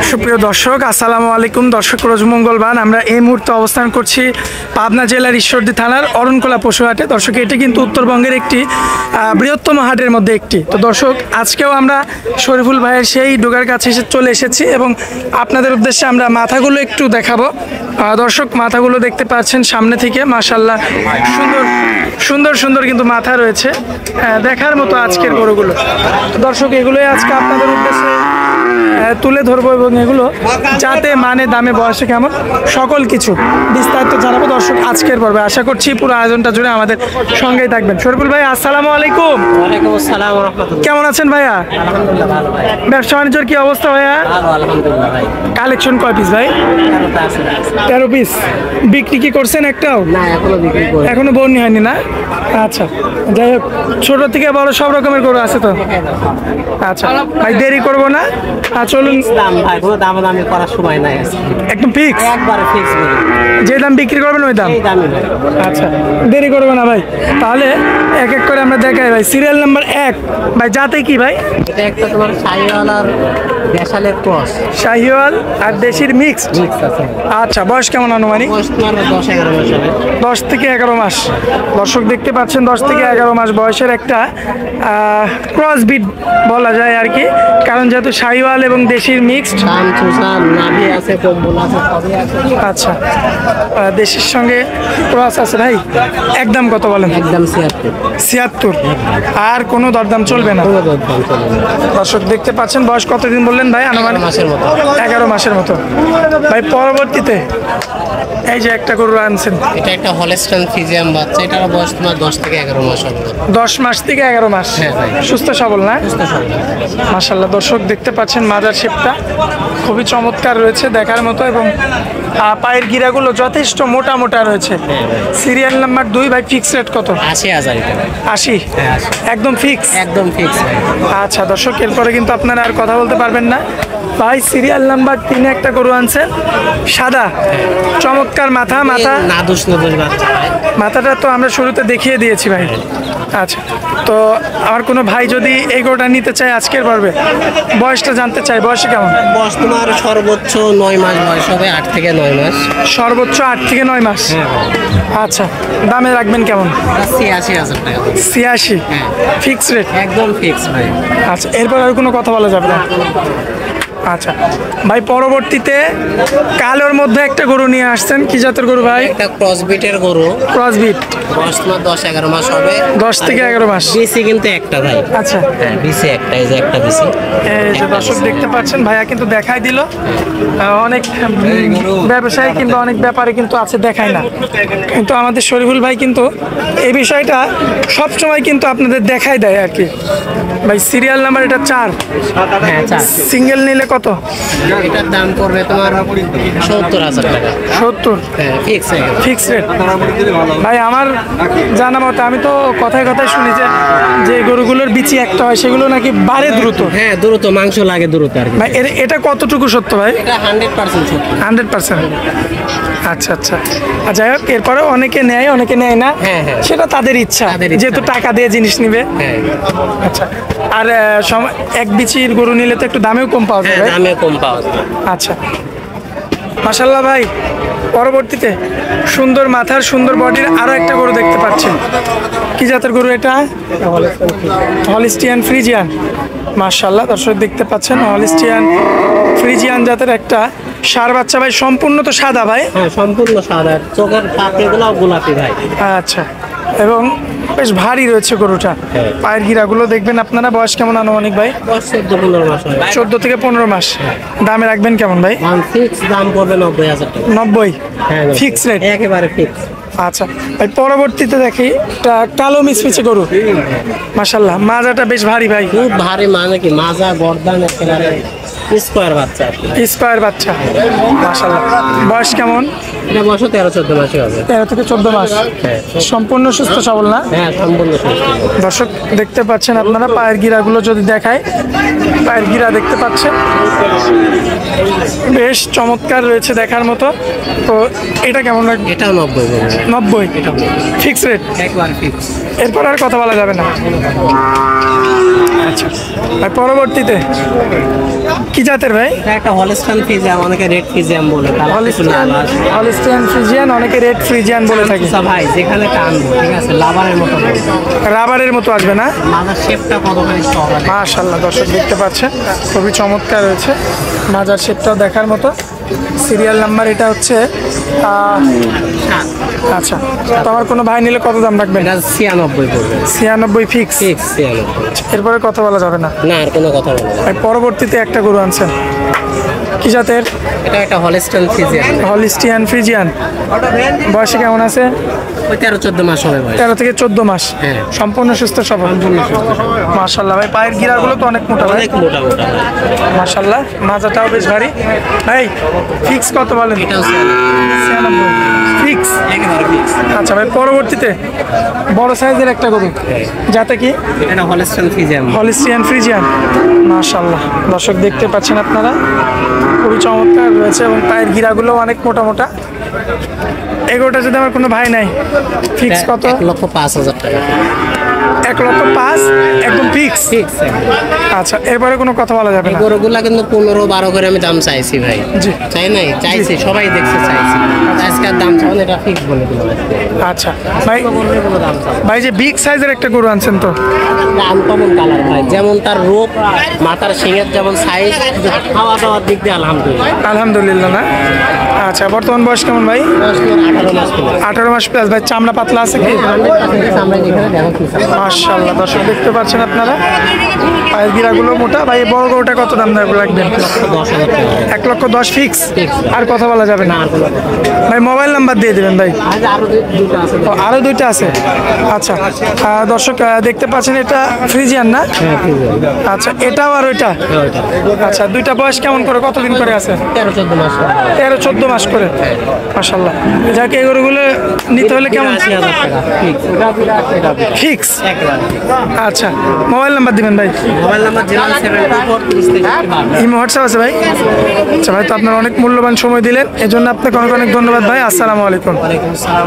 সুপ্রিয় দর্শক, আসসালামু আলাইকুম। দর্শক, রোজ মঙ্গলবার আমরা এই মুহূর্তে অবস্থান করছি পাবনা জেলার ঈশ্বরদী থানার অরণকোলা পশুহাটে। দর্শক, এটি কিন্তু উত্তরবঙ্গের একটি বৃহত্তম হাটের মধ্যে একটি। তো দর্শক, আজকেও আমরা শরীফুল ভাইয়ের সেই ডোগার কাছে চলে এসেছি এবং আপনাদের উদ্দেশ্যে আমরা মাথাগুলো একটু দেখাবো। দর্শক, মাথাগুলো দেখতে পাচ্ছেন সামনে থেকে, মাশাআল্লাহ সুন্দর সুন্দর সুন্দর কিন্তু মাথা রয়েছে, দেখার মতো আজকের গরুগুলো। তো দর্শক, এগুলোই আজকে আপনাদের উদ্দেশ্যে তুলে ধরবো এবং এগুলো যাতে মানে দামে বয়সে কেমন সকল কিছু বিস্তারিত জানাবো দর্শক আজকের পর্বে। আশা করছি পুরো আয়োজনটা জুড়ে আমাদের সঙ্গেই থাকবেন। শরীফুল ভাই, আসসালামু আলাইকুম। ওয়ালাইকুম আসসালাম ওয়া রাহমাতুল্লাহ। কেমন আছেন ভাইয়া? আলহামদুলিল্লাহ ভালো ভাই। ব্যবসা বাণিজ্যের কি অবস্থা ভাইয়া? ভালো আলহামদুলিল্লাহ ভাই। কালেকশন কয় পিস ভাই? 13 পিস। বিক্রি কি করছেন একটাও? না, এখনো বিক্রি করি। এখনো বর্ণি হয়নি না? আচ্ছা, যাই হোক, ছোট থেকে বড় সব রকমের গরু আছে তো? আচ্ছা ভাই, দেরি করবো না, চলুন। দাম ভাই, কোনো দামাদামি করার সময় নাই আজকে। একদম ফিক্স, একবারে ফিক্স বলি। যে দাম বিক্রি করবেন ওই দাম। এই দামই ভাই। আচ্ছা, দেরি করবো না ভাই, তাহলে এক এক করে আমরা দেখাই ভাই। সিরিয়াল নাম্বার 1 ভাই, যাতে কি ভাই? এটা একটা তোমার শাহিওয়াল আর দেশালের ক্রস শাহিওয়াল আর দেশির মিক্স। মিক্স আছে। আচ্ছা, বয়স কেমন আনুমানিক? বয়স তোমার 10-11 মাস হবে। 10 থেকে 11 মাস। দর্শক দেখতে পাচ্ছেন 10 থেকে 11 মাস বয়সের একটা ক্রস বিট বলা যায় আর কি, কারণ যেহেতু শাহিওয়াল এবং দেশির মিক্সড। কান চুষা নাভি আছে, কম্বল আছে, সবই আছে। আচ্ছা, দেশির সঙ্গে ক্রস আছে ভাই। একদম কত বলেন? একদম 76। 76। আর কোনো দরদাম চলবে না? কোনো দরদাম চলবে না। দর্শক দেখতে পাচ্ছেন বয়স কতদিন বললেন ভাই? আনুমানিক 11 মাসের মতো। 11 মাসের মতো ভাই। পরবর্তীতে এই যে একটা গরু আনছেন, এটা একটা হলস্টাইন ফ্রিজিয়ান বাচ্চা। এটার বয়স তোমার 10 থেকে 11 মাস হবে। 10 মাস থেকে 11 মাস। হ্যাঁ ভাই। সুস্থ সবল না? সুস্থ সবল। মাশাআল্লাহ। দর্শক দেখতে পাচ্ছেন মাজার শেপটা খুবই চমৎকার রয়েছে, দেখার মতো, এবং পায়ের গিরাগুলো যথেষ্ট মোটা মোটা রয়েছে। সিরিয়াল নাম্বার 2 ভাই, ফিক্স রেট কত? 80,000 এটা। 80? একদম ফিক্স? একদম ফিক্স ভাই। আচ্ছা দর্শক, এরপরে কিন্তু আপনারা আর কথা বলতে পারবেন না ভাই। সিরিয়াল নাম্বার 3 একটা গরু আনছেন, সাদা, চমৎকার মাথা। নাদুস বাচ্চা ভাই। মাথাটা তো আমরা শুরুতে দেখিয়ে দিয়েছি ভাই। আচ্ছা, তো আমার কোনো ভাই যদি এই গরুটা নিতে চায় আজকের পর্বে, বয়সটা জানতে চাই, বয়সে কেমন? বয়স তোমার সর্বোচ্চ 9 মাস বয়স হবে, 8 থেকে 9 মাস। সর্বোচ্চ 8 থেকে 9 মাস। আচ্ছা, দামে রাখবেন কেমন? 86,000 টাকা। 86? Fix rate? একদম ফিক্স ভাই। আচ্ছা, এরপর আর কোনো কথা বলা যাবে না? আচ্ছা ভাই, পরবর্তীতে কালোর মধ্যে একটা গরু নিয়ে আসছেন, কি জাতের গরু ভাই? একটা ক্রসবিটের গরু। ক্রসবিট। বয়স তোমার 10-11 মাস হবে। 10 থেকে 11 মাস। বিসি কিন্তু একটা ভাই। আচ্ছা, হ্যাঁ বিসি একটা, এই যে একটা বিসি। এই যে দর্শক দেখতে পাচ্ছেন, ভাইয়া কিন্তু দেখাই দিল। অনেক ব্যবসায়ী কিংবা অনেক ব্যাপারে কিন্তু আছে দেখায় না, কিন্তু আমাদের শরীফুল ভাই কিন্তু এই বিষয়টা সবসময় কিন্তু আপনাদের দেখাই দেয় আর কি। ভাই, সিরিয়াল নাম্বার এটা 4। হ্যাঁ 4। সিঙ্গেল নিলে কত? এটার দাম পড়বে তোমার 70,000 টাকা। 70? হ্যাঁ ফিক্স। ফিক্স রেট ভাই। আমার জানা মতো, আমি তো কথায় কথায় শুনি যে গরুগুলোর বিচি একটা হয়, সেগুলো নাকি বাড়ে দ্রুত। হ্যাঁ দ্রুত মাংস লাগে দ্রুত আর কি। ভাই, এটা কতটুকু সত্য ভাই? এটা 100% সত্যি। 100%? আচ্ছা আচ্ছা। আর যাই হোক, এরপরে অনেকে নেয় অনেকে নেয় না, হ্যাঁ, হ্যাঁ। সেটা তাদের ইচ্ছা, যেহেতু টাকা দিয়ে জিনিস নিবে। হ্যাঁ। আচ্ছা, আর এক বিচির গরু নিলে তো একটু দামেও কম পাওয়া যায়। দামে কম পাওয়া যায়। আচ্ছা, মাশাআল্লাহ ভাই। পরবর্তীতে সুন্দর মাথার, সুন্দর বডির আরো একটা গরু দেখতে পাচ্ছেন, কি জাতের গরু এটা? Holstein Friesian. মাশাআল্লাহ, দর্শক দেখতে পাচ্ছেন হলিস্টিয়ান ফ্রিজিয়ান জাতের একটা ষাঁড় বাচ্চা ভাই। সম্পূর্ণ তো সাদা ভাই? হ্যাঁ সম্পূর্ণ সাদা, চোখের পাপড়িগুলো গোলাপি ভাই। আচ্ছা, এবং বেশ ভারী রয়েছে গরুটা। পায়ের গিরাগুলো দেখবেন আপনারা। বয়স কেমন আনুমানিক ভাই? বয়স 14-15 মাস হবে। 14 থেকে 15 মাস। দামে রাখবেন কেমন ভাই? ফিক্স দাম পড়বে 90,000 টাকা। 90? হ্যাঁ ফিক্স রেট? একেবারে ফিক্স। আচ্ছা ভাই, পরবর্তীতে দেখি একটা কালো মিচমিচে গরু। মাশাআল্লাহ, মাজাটা বেশ ভারী ভাই। খুব ভারী, মানে কি মাজা গর্দান একেবারে স্কোয়ার বাচ্চা। স্কোয়ার বাচ্চা, মাশাআল্লাহ। বয়স কেমন? এটা বয়স 13-14 মাসই হবে। 13 থেকে 14 মাস। সম্পূর্ণ সুস্থ সবল না? হ্যাঁ সম্পূর্ণ সুস্থ। দর্শক দেখতে পাচ্ছেন আপনারা, পায়ের গিরাগুলো যদি দেখায় পায়ের গিরা দেখতে পাচ্ছেন, বেশ চমৎকার রয়েছে দেখার মতো। তো এটা কেমন লাগবে? এটাও 90 বলবো। 90 ফিক্স রেট, একবার ফিক্স। এরপর আর কথা বলা যাবে না। আচ্ছা, আর পরবর্তীতে কি জাতের ভাই? এটা একটা হলস্টাইন ফ্রিজিয়ান, অনেকে রেড ফ্রিজিয়ান বলে। হলিস্টিয়ান ফ্রিজিয়ান, অনেকে রেড ফ্রিজিয়ান বলে থাকে। ভাই যেখানে টানবো, ঠিক আছে, লাভারের মতো বলবো। রাবারের মতো আসবে না? মাজার শেপটা কতখানি সহজ। মাশাআল্লাহ, দর্শক দেখতে পাচ্ছেন খুবই চমৎকার রয়েছে, মাজার শেপটাও দেখার মতো। সিরিয়াল নাম্বার এটা হচ্ছে আচ্ছা, তো আমার কোনো ভাই নিলে কত দাম রাখবেন? এটা 96 পড়বে। 96 ফিক্স। ফিক্স 96। এরপরে কথা বলা যাবে না। না, আর কোনো কথা বলবো না। ভাই পরবর্তীতে একটা গরু আনছেন, কি জাতের? এটা একটা হলস্টাইন ফ্রিজিয়ান। Holstein Friesian. বয়সে কেমন আছে? ওই 13-14 মাস হবে বয়স। 13 থেকে 14 মাস। হ্যাঁ। সম্পূর্ণ সুস্থ সবল। মাশাআল্লাহ ভাই, পায়ের গিরাগুলো তো অনেক মোটা ভাই। অনেক মোটা মোটা। মাশাআল্লাহ, মাজাটাও বেশ ভারী। ভাই ফিক্স কত বলেন? এটাও 96 ফিক্স। একেবারে ফিক্স। আচ্ছা ভাই, পরবর্তীতে বড় সাইজের একটা গরু, যাতে কি? এটা হলস্টাইন ফ্রিজিয়ান। Holstein Friesian. মাশাআল্লাহ, দর্শক দেখতে পাচ্ছেন আপনারা, খুবই চমৎকার রয়েছে এবং পায়ের গিরাগুলো অনেক মোটা মোটা। এগুলোটা যদি আমার কোনো ভাই নাই, ফিক্স কত? 1,05,000 টাকা। 1,05,000 একদম ফিক্স। ফিক্স। আচ্ছা, এরপরে কোনো কথা বলা যাবে এই না। গরুগুলা কিন্তু 15-12 করে আমি দাম চাইছি ভাই। জি। চাই নাই, চাইছি, সবাই দেখছে, চাইছি। আজকের দাম চাওয়ান, এটা ফিক্স বলে দিলাম। আচ্ছা ভাই, কোনো দাম চাও। ভাই যে বিগ সাইজের একটা গরু আনছেন তো, আনকমন কালার ভাই, যেমন তার রূপ, মাথার শিঙের যেমন সাইজ, খাওয়া দাওয়ার দিক দিয়ে আলহামদুলিল্লাহ। আলহামদুলিল্লাহ না? আচ্ছা, বর্তমান বয়স কেমন ভাই? 18 মাস করে। 18 মাস প্লাস। ভাই চামড়া পাতলা আছে কি? 100% আমরা যেখানে দেখো কি চাই। মাশাআল্লাহ, দর্শক দেখতে পাচ্ছেন আপনারা, পায়ের গিরাগুলো মোটা। ভাই এই বড় গরুটা কত দাম রাখবেন? 10,000 টাকা। 1,10,000 ফিক্স। Fix। আর কথা বলা যাবে না। আর কোনো কথা না। ভাই মোবাইল নাম্বার দিয়ে দেবেন ভাই। আজ আরো দুটো আছে। ও, আরো দুইটা আছে। আচ্ছা, দর্শক দেখতে পাচ্ছেন এটা ফ্রিজিয়ান না? হ্যাঁ, ফ্রিজিয়ান। আচ্ছা, এটাও আর ওইটা? হ্যাঁ, ওইটা। আচ্ছা, দুইটা বয়স কেমন করে, কতদিন করে আছে? 13-14 মাস করে। 13-14 মাস করে। মাশাআল্লাহ, যাকে এই গরুগুলো নিতে হলে কেমন? 80,000 টাকা ফিক্স। এটা ফিক্স। একবার। আচ্ছা, মোবাইল নাম্বার দিবেন ভাই। মোবাইল নাম্বার 07243 ইমো হোয়াটসঅ্যাপ আছে ভাই? আচ্ছা ভাই, তো আপনার অনেক মূল্যবান সময় দিলেন, এজন্য আপনাকে অনেক অনেক ধন্যবাদ ভাই। আসসালামু আলাইকুম। ওয়ালাইকুম আসসালাম।